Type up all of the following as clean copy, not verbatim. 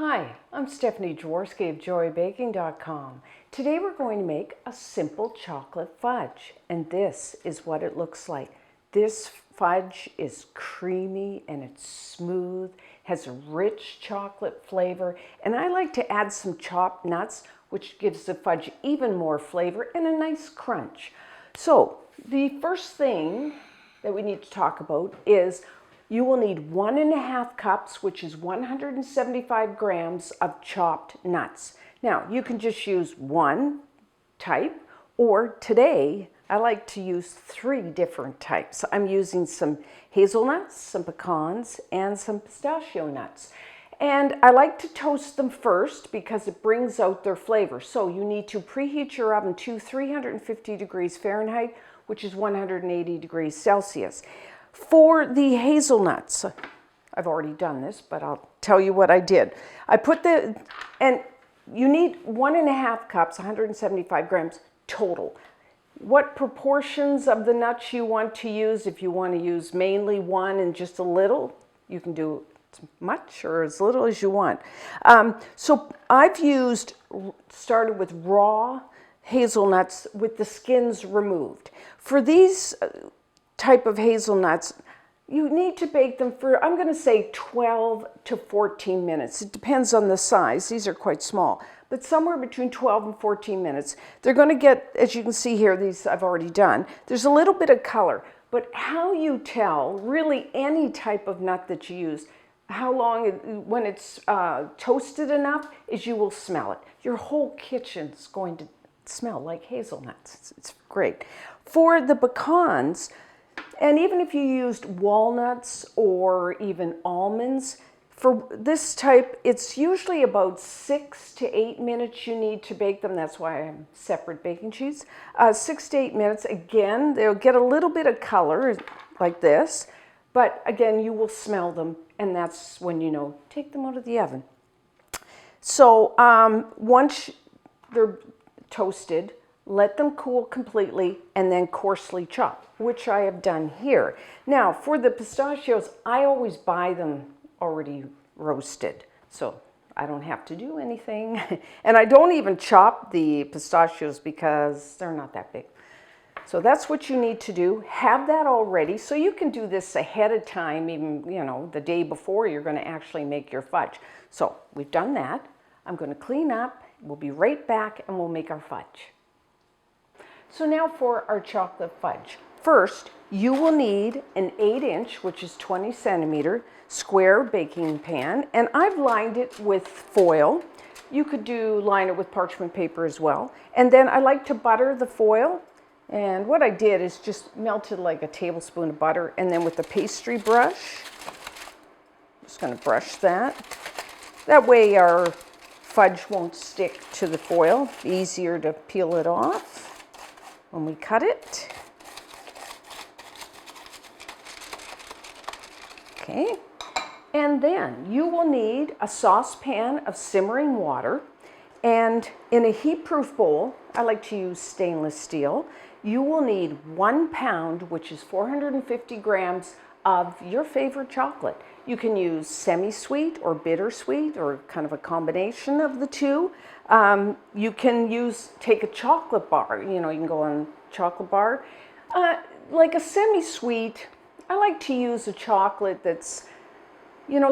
Hi, I'm Stephanie Jaworski of joybaking.com. Today we're going to make a simple chocolate fudge, and this is what it looks like. This fudge is creamy and it's smooth, has a rich chocolate flavor, and I like to add some chopped nuts, which gives the fudge even more flavor and a nice crunch. So the first thing that we need to talk about is you will need 1.5 cups, which is 175 grams of chopped nuts. Now, you can just use one type, or today, I like to use 3 different types. I'm using some hazelnuts, some pecans, and some pistachio nuts. And I like to toast them first because it brings out their flavor. So you need to preheat your oven to 350 degrees Fahrenheit, which is 180 degrees Celsius. For the hazelnuts, I've already done this, but I'll tell you what I did. And you need 1.5 cups, 175 grams total. What proportions of the nuts you want to use, if you want to use mainly one and just a little, you can do as much or as little as you want. So I've started with raw hazelnuts with the skins removed. For these type of hazelnuts, you need to bake them for, I'm going to say 12 to 14 minutes. It depends on the size. These are quite small, but somewhere between 12 and 14 minutes. They're going to get, as you can see here, these I've already done. There's a little bit of color, but how you tell really any type of nut that you use, how long, when it's toasted enough, is you will smell it. Your whole kitchen's going to smell like hazelnuts. It's great. For the pecans, and even if you used walnuts or even almonds, for this type, it's usually about 6 to 8 minutes you need to bake them. That's why I have separate baking sheets. 6 to 8 minutes. Again, they'll get a little bit of color like this, but again, you will smell them, and that's when you know, take them out of the oven. So once they're toasted, let them cool completely and then coarsely chop, which I have done here. Now, for the pistachios, I always buy them already roasted, so I don't have to do anything. And I don't even chop the pistachios because they're not that big. So that's what you need to do. Have that all ready, so you can do this ahead of time, even the day before you're going to actually make your fudge. So we've done that. I'm going to clean up. We'll be right back and we'll make our fudge. So now for our chocolate fudge. First, you will need an 8-inch, which is 20 centimeter, square baking pan, and I've lined it with foil. You could line it with parchment paper as well. And then I like to butter the foil, and what I did is just melted like a tablespoon of butter, and then with the pastry brush, just going to brush that. That way our fudge won't stick to the foil. Easier to peel it off when we cut it. Okay, and then you will need a saucepan of simmering water, and in a heat-proof bowl, I like to use stainless steel, you will need 1 pound, which is 450 grams of your favorite chocolate. You can use semi-sweet or bittersweet or kind of a combination of the two. You can take a chocolate bar, you can go on chocolate bar. Like a semi-sweet, I like to use a chocolate that's,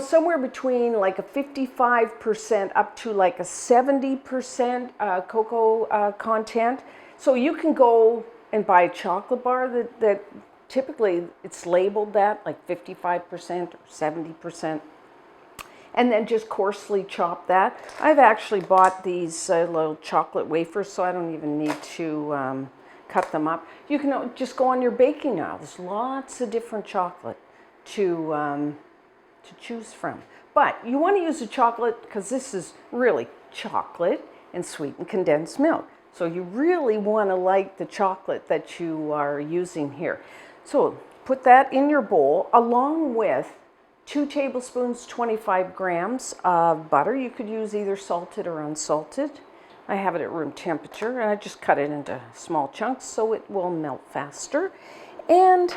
somewhere between like a 55% up to like a 70% cocoa content. So you can go and buy a chocolate bar that typically it's labeled that like 55% or 70. And then just coarsely chop that. I've actually bought these little chocolate wafers, so I don't even need to cut them up. You can just go on your baking aisle. There's lots of different chocolate to choose from. But you want to use a chocolate because this is really chocolate and sweetened condensed milk. So you really want to like the chocolate that you are using here. So put that in your bowl along with 2 tablespoons, 25 grams of butter. You could use either salted or unsalted. I have it at room temperature, and I just cut it into small chunks so it will melt faster. And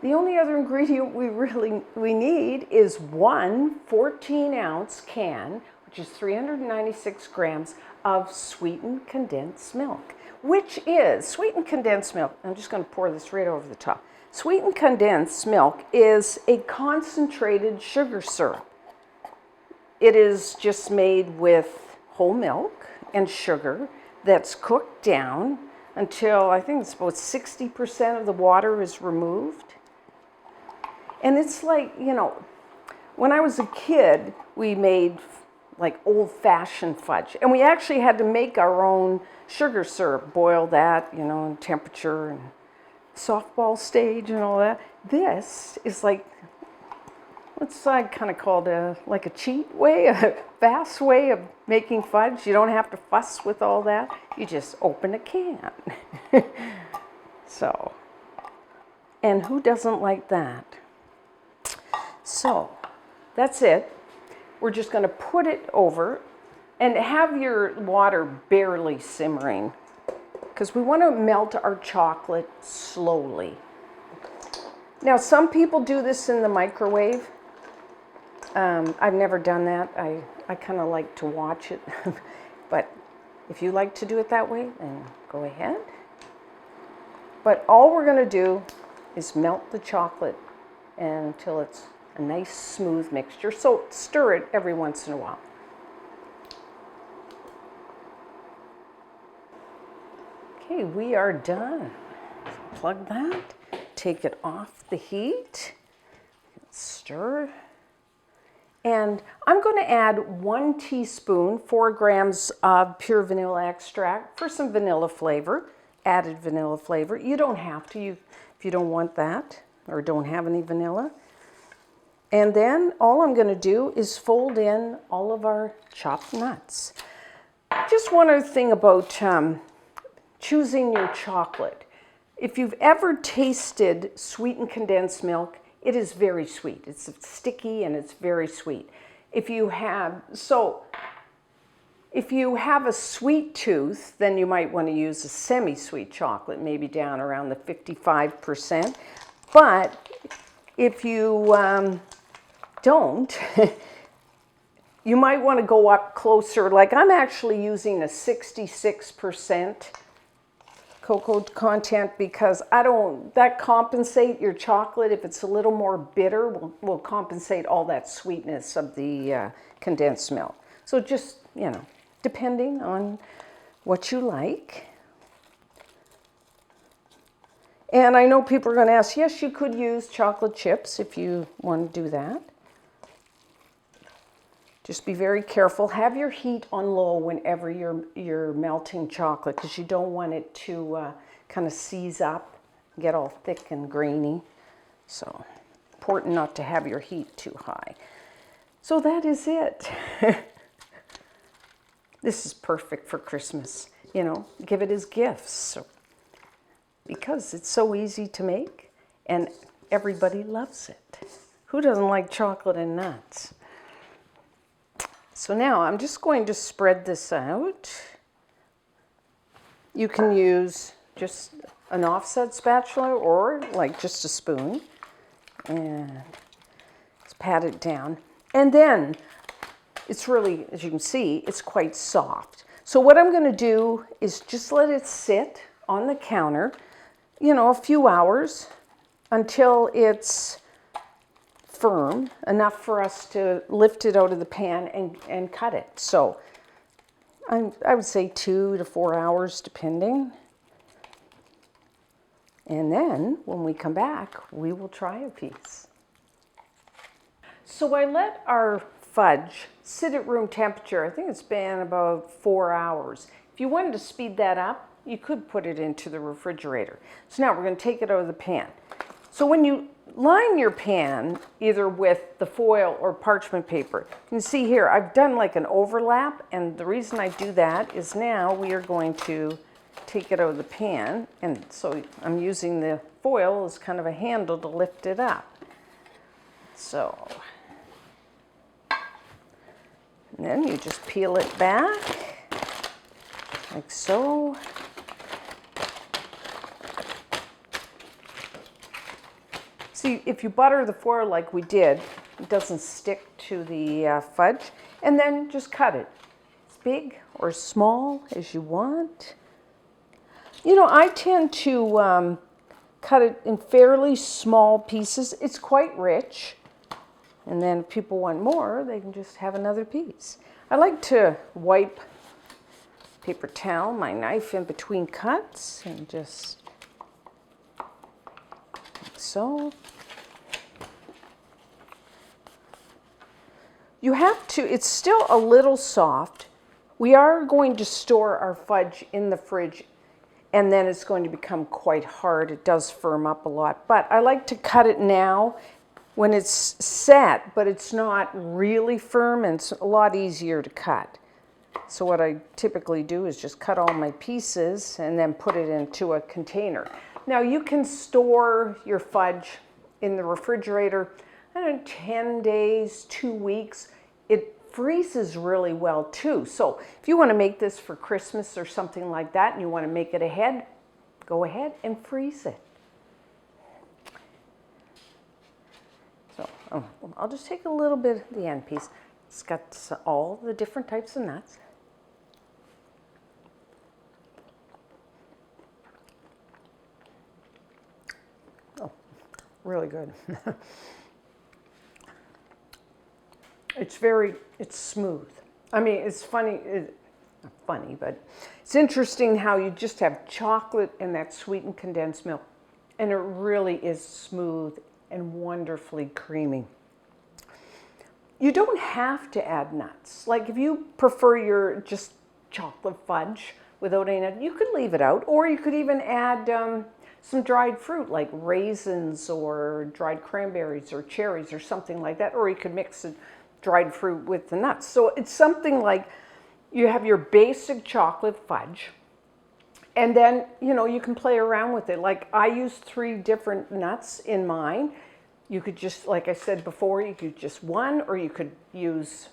the only other ingredient we need is one 14-ounce can, just 396 grams of sweetened condensed milk, which is sweetened condensed milk. I'm just going to pour this right over the top. Sweetened condensed milk is a concentrated sugar syrup. It is just made with whole milk and sugar that's cooked down until I think it's about 60% of the water is removed. And it's like, you know, when I was a kid, we made like old-fashioned fudge. And we actually had to make our own sugar syrup, boil that, you know, in temperature and softball stage and all that. This is like, what's I kind of called like a cheat way, a fast way of making fudge. You don't have to fuss with all that. You just open a can. So, and who doesn't like that? So, that's it. We're just going to put it over and have your water barely simmering because we want to melt our chocolate slowly. Now, some people do this in the microwave. I've never done that. I kind of like to watch it. But if you like to do it that way, then go ahead. But all we're going to do is melt the chocolate until it's a nice smooth mixture. So stir it every once in a while. Okay, we are done. Plug that. Take it off the heat. Stir. And I'm going to add 1 teaspoon, 4 grams of pure vanilla extract for some vanilla flavor, added vanilla flavor. You don't have to if you don't want that or don't have any vanilla. And then all I'm going to do is fold in all of our chopped nuts. Just one other thing about choosing your chocolate. If you've ever tasted sweetened condensed milk, it is very sweet. It's sticky and it's very sweet. If you have a sweet tooth, then you might want to use a semi-sweet chocolate, maybe down around the 55%. But if you don't, you might want to go up closer. Like I'm actually using a 66% cocoa content because that compensate your chocolate. If it's a little more bitter, will compensate all that sweetness of the condensed milk. So just, you know, depending on what you like. And I know people are going to ask, yes, you could use chocolate chips if you want to do that. Just be very careful. Have your heat on low whenever you're melting chocolate because you don't want it to kind of seize up, get all thick and grainy. So important not to have your heat too high. So that is it. This is perfect for Christmas. You know, give it as gifts because it's so easy to make and everybody loves it. Who doesn't like chocolate and nuts? So now I'm just going to spread this out. You can use just an offset spatula or like just a spoon. And just pat it down. And then it's really, as you can see, it's quite soft. So what I'm going to do is just let it sit on the counter, you know, a few hours until it's firm enough for us to lift it out of the pan and cut it. So I would say 2 to 4 hours depending. And then when we come back, we will try a piece. So I let our fudge sit at room temperature. I think it's been about 4 hours. If you wanted to speed that up, you could put it into the refrigerator. So now we're going to take it out of the pan. So when you line your pan either with the foil or parchment paper, you can see here I've done like an overlap, and the reason I do that is now we are going to take it out of the pan, and so I'm using the foil as kind of a handle to lift it up. So, and then you just peel it back like so. See, if you butter the foil like we did, it doesn't stick to the fudge. And then just cut it as big or small as you want. You know, I tend to cut it in fairly small pieces. It's quite rich. And then if people want more, they can just have another piece. I like to wipe paper towel, my knife in between cuts, and just like so. You have to, it's still a little soft. We are going to store our fudge in the fridge, and then it's going to become quite hard. It does firm up a lot, but I like to cut it now when it's set, but it's not really firm, and it's a lot easier to cut. So what I typically do is just cut all my pieces and then put it into a container. Now you can store your fudge in the refrigerator, I don't know, 10 days, 2 weeks. It freezes really well too. So if you want to make this for Christmas or something like that and you want to make it ahead, go ahead and freeze it. So I'll just take a little bit of the end piece. It's got all the different types of nuts. Oh, really good. It's smooth. I mean, it's funny, not funny, but it's interesting how you just have chocolate and that sweetened condensed milk, and it really is smooth and wonderfully creamy. You don't have to add nuts. Like if you prefer your just chocolate fudge without any nuts, you could leave it out, or you could even add some dried fruit like raisins or dried cranberries or cherries or something like that, or you could mix it dried fruit with the nuts. So it's something like you have your basic chocolate fudge, and then, you know, you can play around with it. Like I use 3 different nuts in mine. You could just, like I said before, you could just one, or you could use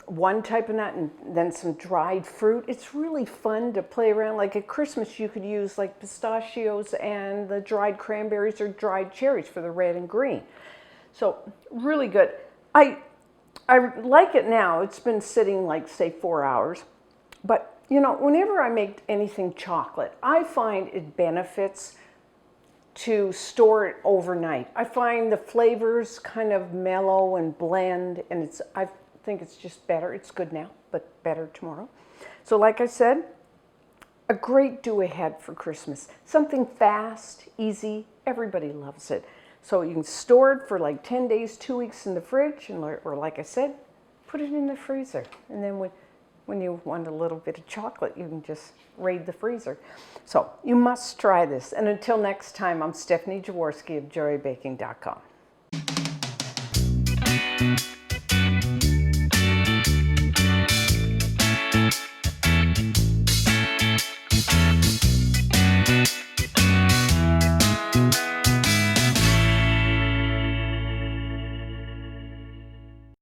one type of nut and then some dried fruit. It's really fun to play around. Like at Christmas, you could use like pistachios and the dried cranberries or dried cherries for the red and green. So really good. I like it now. It's been sitting like, say, 4 hours. But, you know, whenever I make anything chocolate, I find it benefits to store it overnight. I find the flavors kind of mellow and blend, and I think it's just better. It's good now, but better tomorrow. So like I said, a great do-ahead for Christmas. Something fast, easy, everybody loves it. So you can store it for like 10 days, 2 weeks in the fridge, or like I said, put it in the freezer. And then when you want a little bit of chocolate, you can just raid the freezer. So you must try this. And until next time, I'm Stephanie Jaworski of joybaking.com.